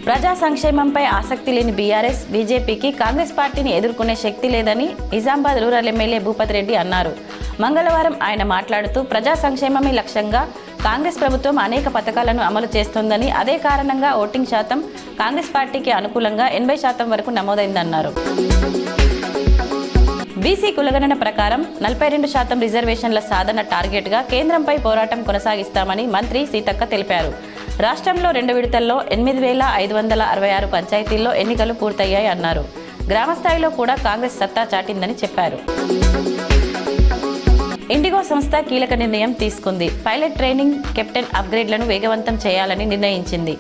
ప్రజా సంక్షేమంపై ఆసక్తి లేని బీఆర్ఎస్, బీజేపీకి కాంగ్రెస్ పార్టీని ఎదుర్కొనే శక్తి లేదని నిజామాబాద్ రూరల్ ఎమ్మెల్యే భూపతి రెడ్డి అన్నారు. మంగళవారం ఆయన మాట్లాడుతూ ప్రజా సంక్షేమమే లక్ష్యంగా కాంగ్రెస్ ప్రభుత్వం అనేక పథకాలను అమలు చేస్తోందని, అదే కారణంగా ఓటింగ్ శాతం కాంగ్రెస్ పార్టీకి అనుకూలంగా 80% వరకు నమోదైందన్నారు. బీసీ కులగణన ప్రకారం 42% రిజర్వేషన్ల సాధన టార్గెట్గా కేంద్రంపై పోరాటం కొనసాగిస్తామని మంత్రి సీతక్క తెలిపారు. రాష్ట్రంలో 2 విడతల్లో 8,566 పంచాయతీల్లో ఎన్నికలు పూర్తయ్యాయి అన్నారు. గ్రామస్థాయిలో కూడా కాంగ్రెస్ సత్తా చాటిందని చెప్పారు. ఇండిగో సంస్థ కీలక నిర్ణయం తీసుకుంది. పైలట్ ట్రైనింగ్, కెప్టెన్ అప్గ్రేడ్లను వేగవంతం చేయాలని నిర్ణయించింది.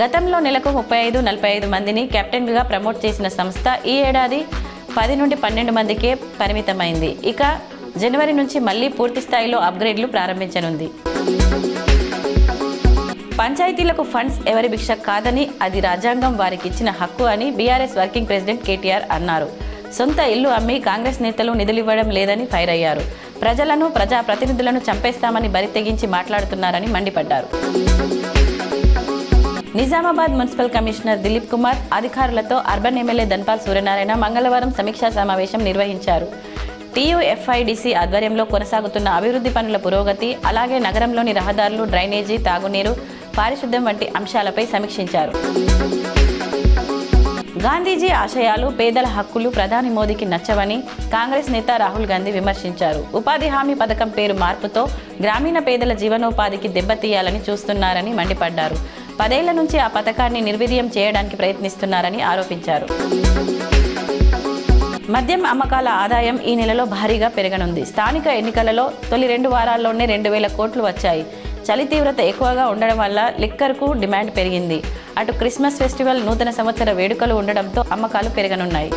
గతంలో నెలకు 35-45 మందిని కెప్టెన్గా ప్రమోట్ చేసిన సంస్థ ఈ ఏడాది 10 నుండి 12 మందికే పరిమితమైంది. ఇక జనవరి నుంచి మళ్లీ పూర్తి స్థాయిలో అప్గ్రేడ్లు ప్రారంభించనుంది. పంచాయతీలకు ఫండ్స్ ఎవరి భిక్ష కాదని, అది రాజ్యాంగం వారికి ఇచ్చిన హక్కు అని బీఆర్ఎస్ వర్కింగ్ ప్రెసిడెంట్ కేటీఆర్ అన్నారు. సొంత ఇల్లు అమ్మి కాంగ్రెస్ నేతలు నిధులివ్వడం లేదని ఫైర్ అయ్యారు. ప్రజలను, ప్రజాప్రతినిధులను చంపేస్తామని బరితెగించి మాట్లాడుతున్నారని మండిపడ్డారు. నిజామాబాద్ మున్సిపల్ కమిషనర్ దిలీప్ కుమార్ అధికారులతో అర్బన్ ఎమ్మెల్యే ధన్పాల్ సూర్యనారాయణ మంగళవారం సమీక్షా సమావేశం నిర్వహించారు. టీయూఎఫ్ఐడిసి ఆధ్వర్యంలో కొనసాగుతున్న అభివృద్ధి పనుల పురోగతి, అలాగే నగరంలోని రహదారులు, డ్రైనేజీ, తాగునీరు, పారిశుద్ధ్యం వంటి అంశాలపై సమీక్షించారు. గాంధీజీ ఆశయాలు, పేదల హక్కులు ప్రధాని మోదీకి నచ్చవని కాంగ్రెస్ నేత రాహుల్ గాంధీ విమర్శించారు. ఉపాధి హామీ పథకం పేరు మార్పుతో గ్రామీణ పేదల జీవనోపాధికి దెబ్బతీయాలని చూస్తున్నారని మండిపడ్డారు. 10 ఏళ్ల నుంచి ఆ పథకాన్ని నిర్వీర్యం చేయడానికి ప్రయత్నిస్తున్నారని ఆరోపించారు. మద్యం అమ్మకాల ఆదాయం ఈ నెలలో భారీగా పెరగనుంది. స్థానిక ఎన్నికలలో తొలి 2 వారాల్లోనే 2,000 కోట్లు వచ్చాయి. చలి తీవ్రత ఎక్కువగా ఉండడం వల్ల లిక్కర్కు డిమాండ్ పెరిగింది. అటు క్రిస్మస్ ఫెస్టివల్, నూతన సంవత్సర వేడుకలు ఉండడంతో అమ్మకాలు పెరగనున్నాయి.